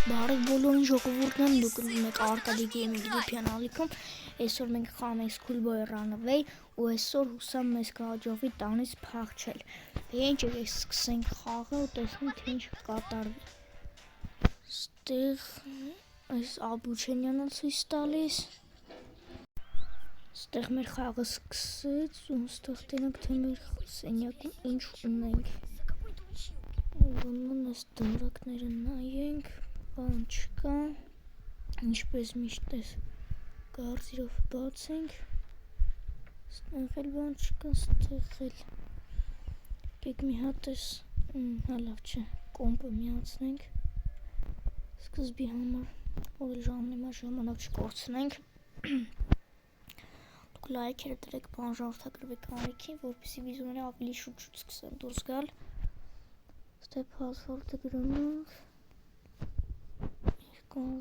Բարև բոլորին ժողովուրդն եմ, դուք ընկնում եք Arkady Gaming YouTube canal-ում։ Այսօր մենք խաղում ենք Schoolboy Runaway ու այսօր հուսամ մեզ կհաջողվի տանից փախչել։ Ինչ եկեք սկսենք խաղը ու տեսնենք թե ինչ կկատարվի։ Ստեղ այս Աբուչենյանը ցույց տալիս։ Ստեղ մեր խաղը սկսեց ու ստեղ տենանք թե մեր սենյակում ինչ ունենք։ Ուրեմն այս դրակները նայենք։ Բան չկա, ինչպես միշտ էս կարծիրով բացենք, ստեղ էլ բան չկա, ստեղ էլ կեք մի հատ էս, լավ չէ, կոմպը միացնենք, սկզբի համար, որ էլ ժամանակ չկորցնենք, դուք լայքերը դրեք բանժարդագրվեք կանեքին, որպեսզի վիդեոները ավելի շուտ սկսեն դուրս գալ, ստեղ փասվորդը գրում 2002 Դնում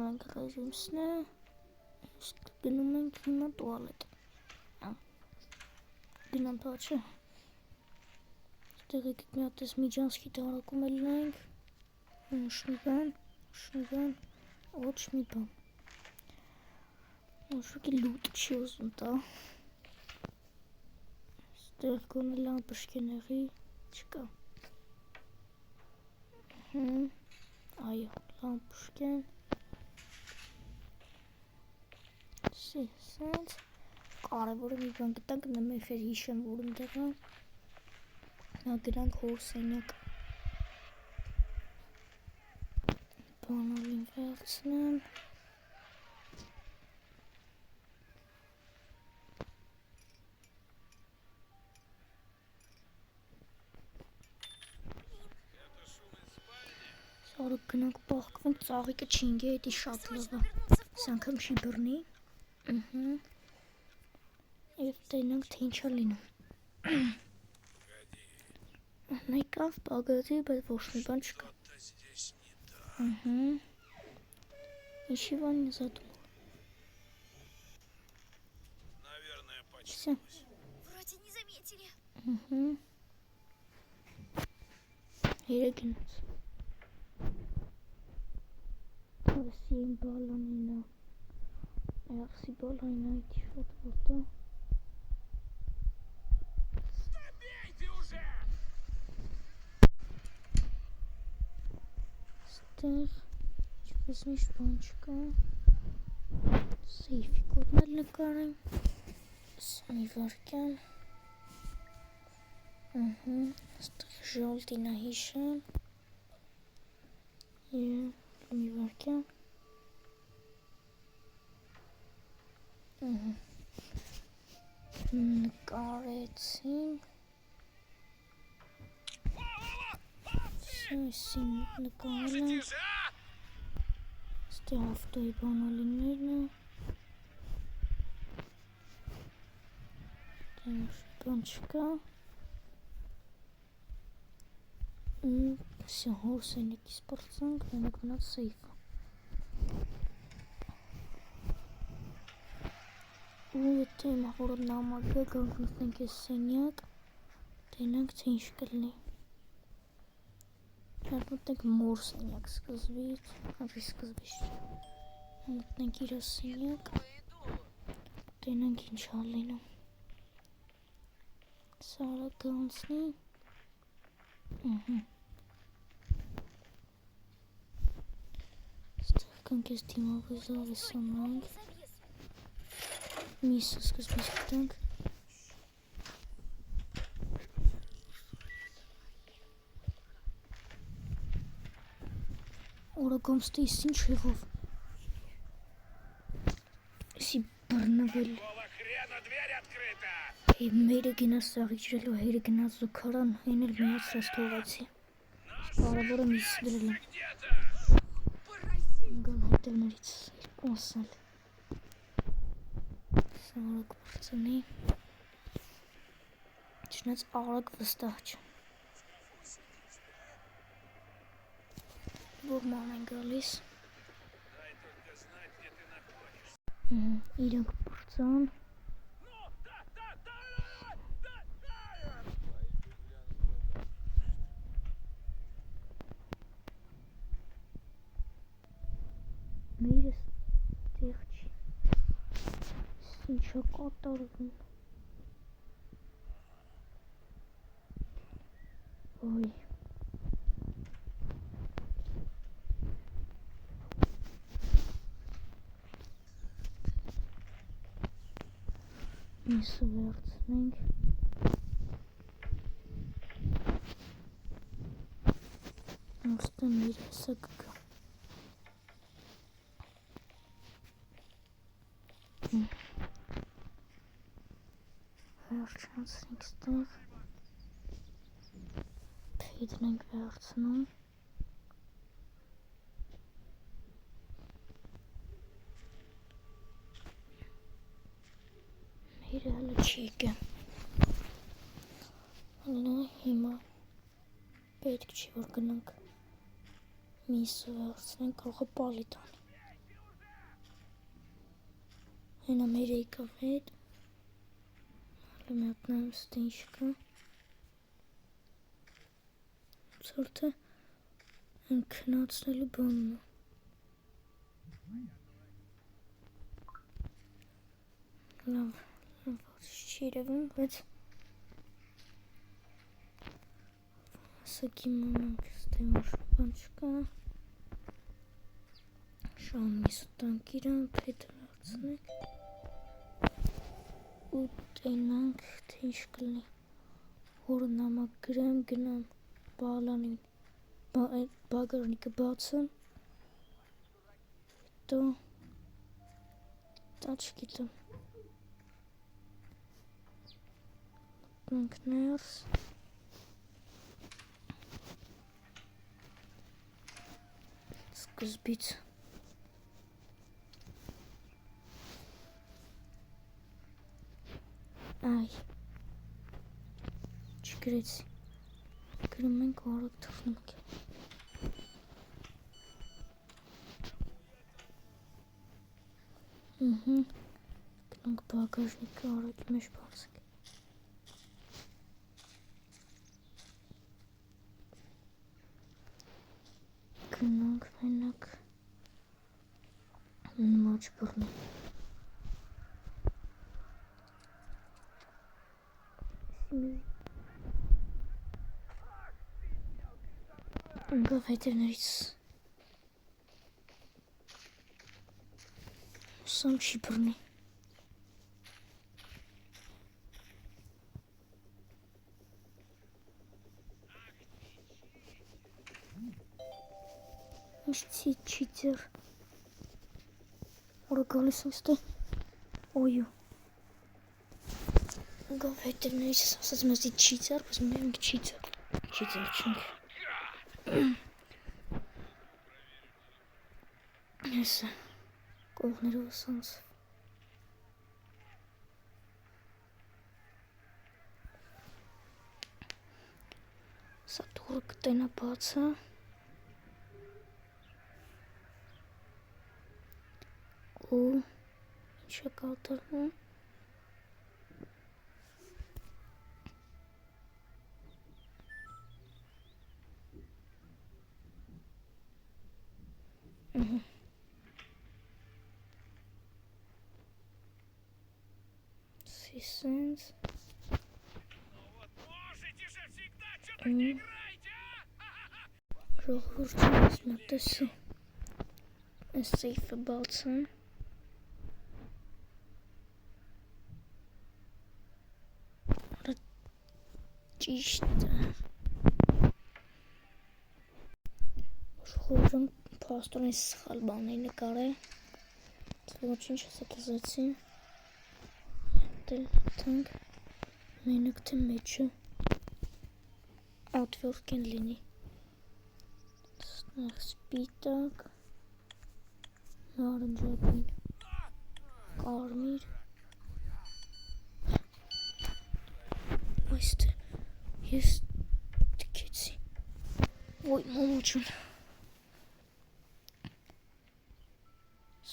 ենք ռեժիմսնը, գնում ենք հիմա տուալետ, գնամ տա չէ, ստեղ եկեք մի հատ ես միջանցքի տարակում էլ նայենք, շնի բան, ոչ մի բան, ոչուկի լուտ չի ուզում տա, ստեղ գոնը լամպշկենեղի չկա, այո, լամպուշկեն, սենց, կարևորը մի բան գտանք, նմեխ էր հիշեմ, որ ընդեղա, նա գրանք հոր սենյակ, բանալին վերցնեմ, Սարուկ գնանք պաղկվենք, ծաղիկը չինգի, էդի շատ լվա, սանքամ չի բրնի, և տենանք թե ինչա լինում, նայկավ պագատի, բայց ոչ մի բան չկա, ինչի բան ինձ ատում, վսյա, հերը գնաց, Սիին բալանինա, այախսի բալանինա այդի շատ ոտա, ստեղ, ինչպես միշտ բան չկա, սեյֆի կոդն էլ նկարեմ, մի վարկյան, ստեղ ժալտինա հիշեմ, մի վարկյան, նկարեցին, այսին նկարել եմ, ստեղ ավտոյի բանալիներն է, բան չկա, վսյա հոր սենյակի սպրծանք, նենակ մնաց սեյվը, ու եթե իմ հորը նամակը գանք նստենք ես սենյակ, տենանք թե ինչ կլնի, մտնենք մոր սենյակ սկզբից, հանդրի սկզբից չէ, մտնենք իրա սենյակ, տենանք ինչ ալինում, սարա գանցնի, ստեղ կանք ես դիմավը զավեսանանք, միսը սկզբից գտանք, օրագոմստը իս ինչ եղով, իսի բրնվել, մերը գնաց սաղի ջրելու, հերը գնաց զուքարան, են էլ միացրած թողացի, կարևորը միս դրել եմ, գալ հետևներից երկու ասալ, սա արագ բրծնի, չնած արագ վստահ չէ, Որման են գալիս, իրանք բրծան, Մերս տեղ չի։ Ինչա կատարվում։ Ոյ։ Միսը վերցնենք։ Ոստը մեր հեսա կգա։ Վերջանցնենք ստեղ։ Փեյդն ենք վերցնում։ Մերը հələ չի եկա։ Հիմա պետք չի որ գնանք միսը վերցնենք, կարող է պալի տանի։ Հենա մեր եկավ հետ։ Հələ մի հատ նայեմ ստե ինչ կա։ Սորտը քնացնելու բանն է։ Լավ, չի երևում, բայց ասակի մամանք ստե որ բան չկա։ Շան միսը տանք իրան, պետը վերցնենք։ Ու տենանք, թե ինչ կլինի։ Հորը նամակ գրեմ, գնամ բալանին, բագարնիկը բացեմ, հետո դա չգիտեմ։ Մտնենք ներս։ Սկզբից։ Այ, չգրեցի, գրում ենք արագ թխնում ենք։ Գնանք բագաժնիկը արագի մեջ բացենք։ Գնանք մենակ մաչ բռնենք։ Ընկավ հետերներից սամ չի բռնի։ Ինչ չիթեր։ Որը գալիս ոստե։ Ոյու։ Ընկավ հետերներից ասաց մեզ չիթեր, բայց մենք չիթեր չենք։ Հեսը, կողներով սանց։ Սա տուրը կտենա բացը։ Ու ինչ է կատարվում։ Սենց։ Ժողովուրդը ես մտեսի։ Այս սեյֆը բացեմ։ Ճիշտ է։ Ժողովուրդը փաստորեն սխալ բան է նկարել։ Ոչինչ ասացեցի։ Տենք մենակ թե մեջը ատվորքեն լինի։ Սպիտակ, նարնջագույն, կարմիր։ Այստե ես տքեցի։ Ոյ մոմոջուն։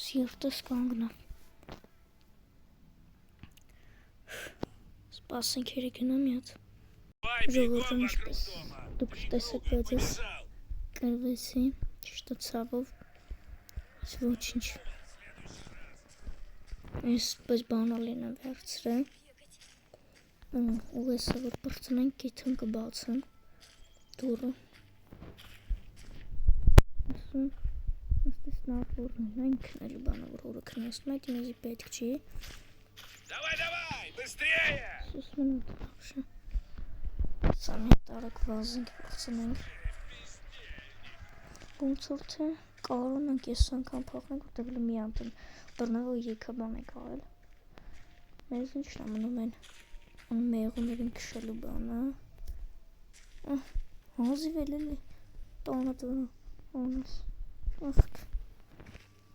Սիրտս կանգնա։ Սպասենք երեքնա մի հատ։ Ժողովուրդը ինչպես դուք տեսեք, բայց ես կրվեցի, ճիշտ ցավով, Ոչինչ։ Այսպես բանալին եմ վերցրել։ Ու հեսա որ բրծնենք գիթն կբացեմ դուրը։ Ասում աստես նարվորն են ինքն էլի բանը որ հորը քնեսնում այդ ինեզի պետք չի։ Давай, быстрее! Սուս մնուտ ապշը։ Սա մի հատ արագ վազենք բրծնենք։ Ոնց որ թե կարող ենք ես անգամ փոխենք որտեղ մի անգամ բռնով եկա բան եք արել։ Մեզ ինչն է մնում են մեղուներին քշելու բանը։ Հազիվել էլի տոնը անես։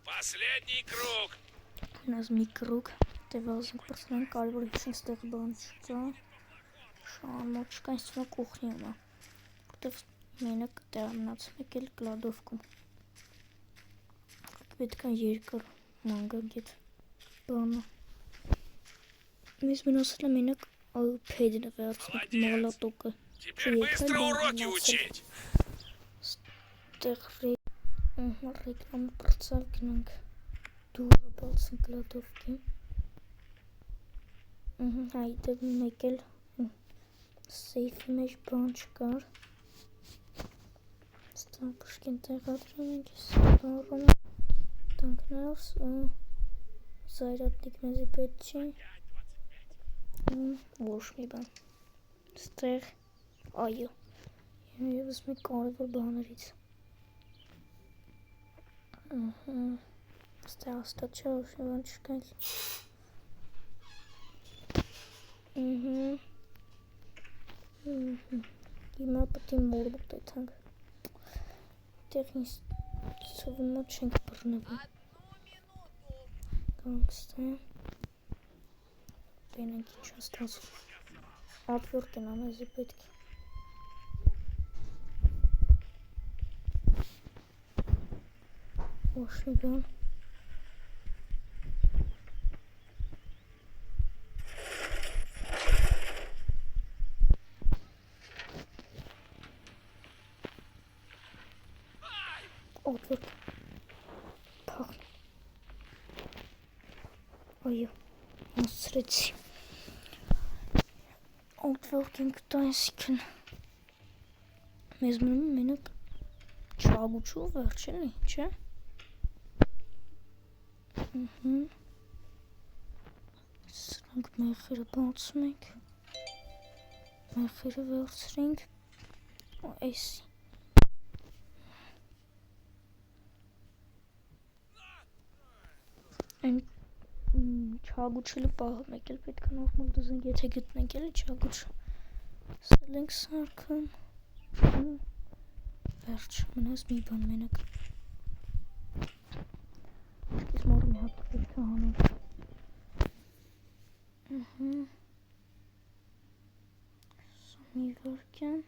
Последний круг. Հնազ մի կրուկ դե վազենք բրծնենք կարևոր հիշենք ստեղ բան չկա։ Շան մոտ չկա ինձ թվում է կուխնիում է։ Որտեղ մենակ դեռ մնացել եք էլ կլադովկում։ Պետք է երկար մանգագետ բանը։ Մեզ մնացել է մենակ փեդը վերցնենք մալատոկը։ Теперь быстро уроки учить. Ստեղ ռեկլամը բրծավ գնանք դուրը բացենք կլադովկի։ Հայդը մեկ էլ սեյֆի մեջ բան չկար։ Ստան պշկին տեղադրում ենք ես բարում տանքներս զայրատնիկ մեզի պետ չի ոչ մի բան ստեղ այո ես մի կարևոր բաներից ստեղ աստատ չէ ոչ մի բան չկա հիմա պետք է մորբոտ էթանք Տեղ ինձ սովին մոտ չենք բռնվում գանգստե բենանք ինչ աստացում ապվորդ են ամեզի պետք ոչ մի բան Օդվորդ փախն այո հասցրեցի Օդվորդ ենք տանսիքն մեզ մնում մենակ չագուչու վերջենի, չէ? Սրանք մեխերը բացում ենք մեխերը վերցրենք էսի Այն չագուչելու պահը մեկ էլ պետք է նորմալ դզենք, եթե գտնենք էլի չագուչը սել ենք սարքում վերջ, մնաց մի բան մենակ Ես մորը մի հատ պետք է հանենք Սա մի վարկյան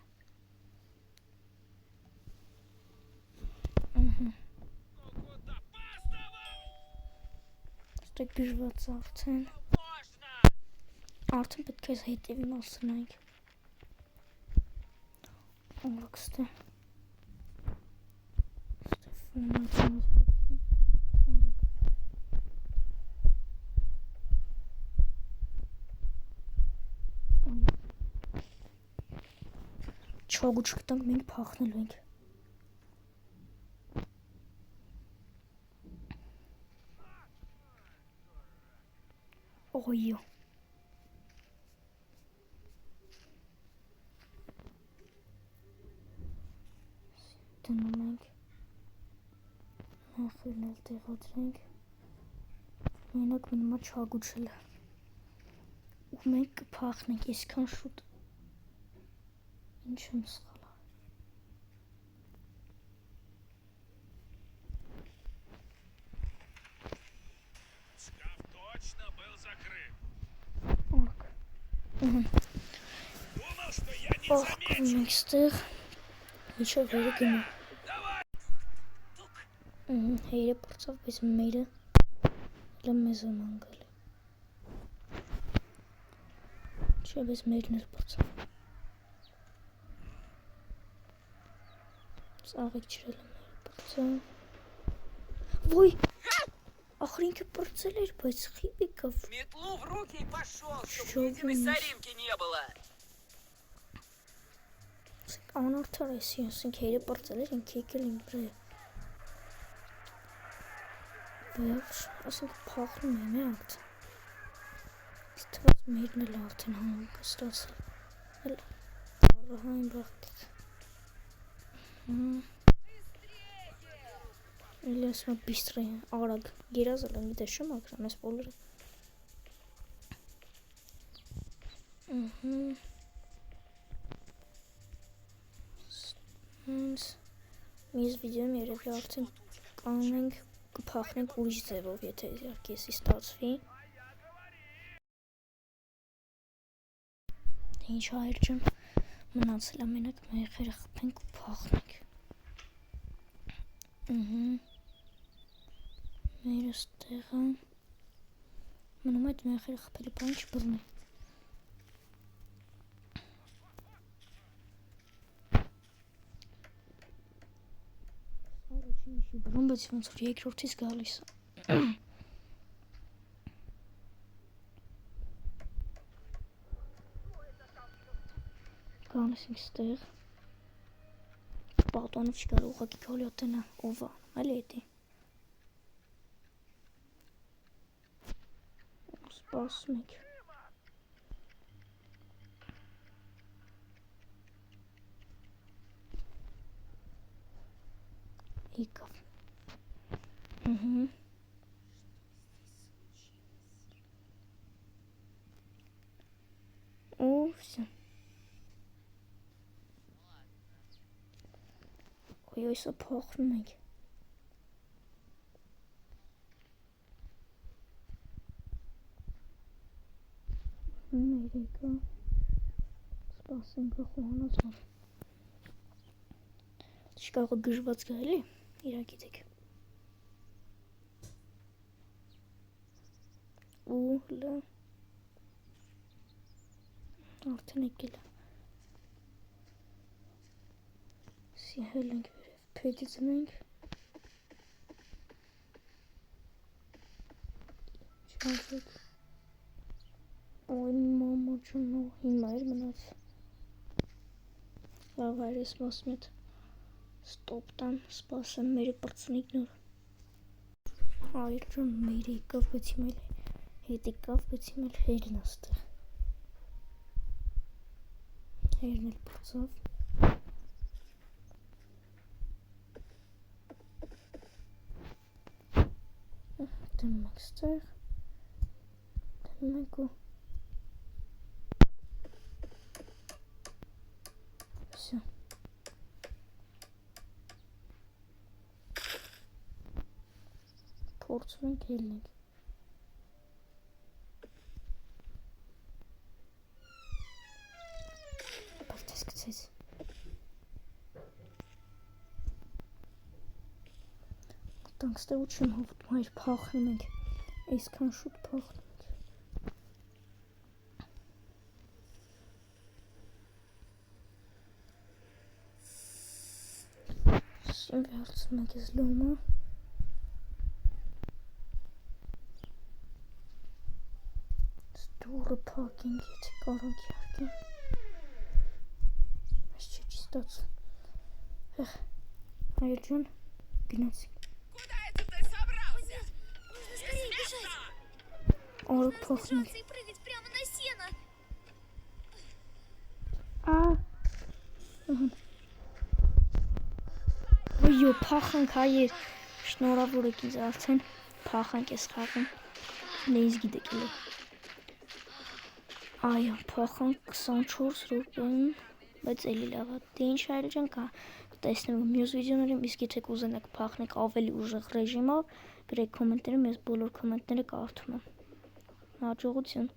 Ստեք բժված արդեն Արդեն պետք է հետևի մասնայինք Օրակ ստե Չագուչ կտանք մենք փախնելու ենք Օյո Դնում ենք Նախերն էլ տեղադրենք Մենակ մնումա չագուչելը ու մենք կփախնենք այսքան շուտ Ինչ եմ սխալ Шкаф точно был закрыт. Օրկ Думал, что я не Օրկ заметил. մենք ստեղ Միջով վերը գնում Հեյրը պրծավ, բայց մերը Հելը մեզ եմ անգել Չէ, բայց մերն էր պրծավ Ծաղիք չրել է մեր պրծավ Ոյ, ախր ինքը պրծել էր, բայց խիպիկով։ Метлу в руки и пошел, чтобы Чё ни единой вы? соринки не было. Անարդար է ասենք հերը պրծել էր, ինքը եկել ինքը։ Վերջ, ասենք փախնում եմ այդ։ Ստված մերն էլ արդեն համակ ստացել։ Առհայն բախտից։ Или ասում быстрее, արագ։ Գերազել եմ գիտես շո մակրամ ես բոլորը։ Մյուս վիդեոն երևի արդեն կանենք կփախնենք ուրիշ ձևով, եթե իհարկե էսի ստացվի։ Ինչ հայր ջան, մնացել է մենակ մեղերը խփենք ու փախնենք։ Մեր ստեղը մնում այդ մեղերը խփելի բան չբռնի։ Առաջին իշի բռնում, բայց ոնց որ երկրորդից գալիս է։ Կանես ինք ստեղ։ Պատանով չկար ուղակի գալի ատենա ով անում, էլի էդի։ Սպասում եք։ Եկավ։ Ու всё։ Ой, ой, սա փոխնում ենք։ Ներեկա։ Սպասենք խոհանոցով։ Չկարող է գժված գա, էլի, իրա գիտեք։ Ու լա։ Արդեն եկել է։ Սիհել ենք վերև, պետից ենք։ Չանցեք։ Ոյ մամա ջանո, հիմա էր մնաց։ Լավ այր ես մասում ետ ստոպ տան, սպասեմ մերը պրծնիկ նոր։ Այր ջան մերը եկավ, բայց հիմա հետ եկավ, բայց հիմա հերն աստեղ։ Հերն էլ պրծավ։ Դեմ ենք ստեղ։ Դեմ ենք ու Всё. Փորձում ենք ելնենք։ Բայց սկսեց։ Տանք ստեղ ու չեմ հովտում, հայր փախնում ենք։ Այսքան շուտ փախնում ենք։ Սին վերցում ենք ես լոմը։ Ստորը փակենք, եթե կարանք իհարկե։ Այս չի ստացվում։ Հայր ջան, գնացինք։ Куда это ты собрался? Нужно скорее бежать. Արագ փոխնենք։ И прыгать прямо на сено. Ոյո, փախանք հայեր։ Շնորհավոր եք ինձ արդեն փախանք ես խաղում։ Նեից գիտեք էլի։ Այո, փախանք 24 րոպեում, բայց էլի լավ է։ Դե ինչ հայր ջան կա։ Տեսնեմ մյուս վիդեոներում, իսկ եթե կուզենաք փախնեք ավելի ուժեղ ռեժիմով, գրեք կոմենտներում, ես բոլոր կոմենտները կարդում եմ։ Հաջողություն։